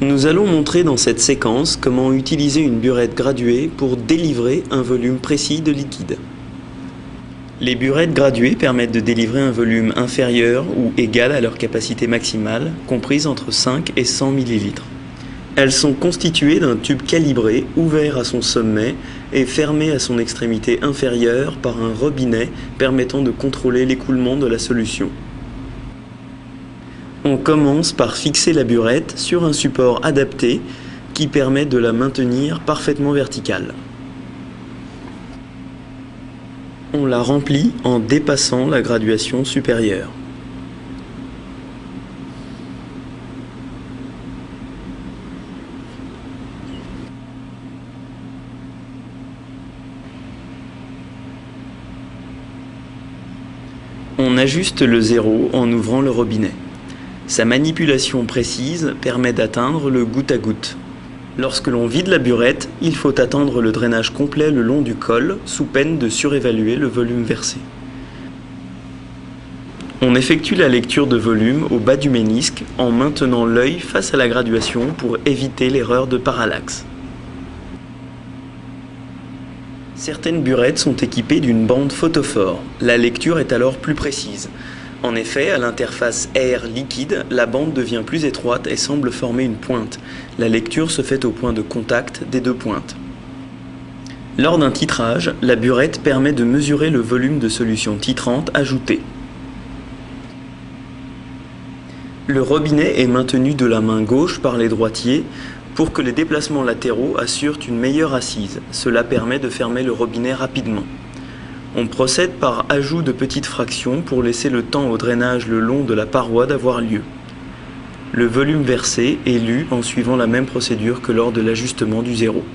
Nous allons montrer dans cette séquence comment utiliser une burette graduée pour délivrer un volume précis de liquide. Les burettes graduées permettent de délivrer un volume inférieur ou égal à leur capacité maximale, comprise entre 5 et 100 ml. Elles sont constituées d'un tube calibré, ouvert à son sommet et fermé à son extrémité inférieure par un robinet permettant de contrôler l'écoulement de la solution. On commence par fixer la burette sur un support adapté qui permet de la maintenir parfaitement verticale. On la remplit en dépassant la graduation supérieure. On ajuste le zéro en ouvrant le robinet. Sa manipulation précise permet d'atteindre le goutte à goutte. Lorsque l'on vide la burette, il faut attendre le drainage complet le long du col, sous peine de surévaluer le volume versé. On effectue la lecture de volume au bas du ménisque en maintenant l'œil face à la graduation pour éviter l'erreur de parallaxe. Certaines burettes sont équipées d'une bande photophore. La lecture est alors plus précise. En effet, à l'interface air-liquide, la bande devient plus étroite et semble former une pointe. La lecture se fait au point de contact des deux pointes. Lors d'un titrage, la burette permet de mesurer le volume de solution titrante ajoutée. Le robinet est maintenu de la main gauche par les droitiers pour que les déplacements latéraux assurent une meilleure assise. Cela permet de fermer le robinet rapidement. On procède par ajout de petites fractions pour laisser le temps au drainage le long de la paroi d'avoir lieu. Le volume versé est lu en suivant la même procédure que lors de l'ajustement du zéro.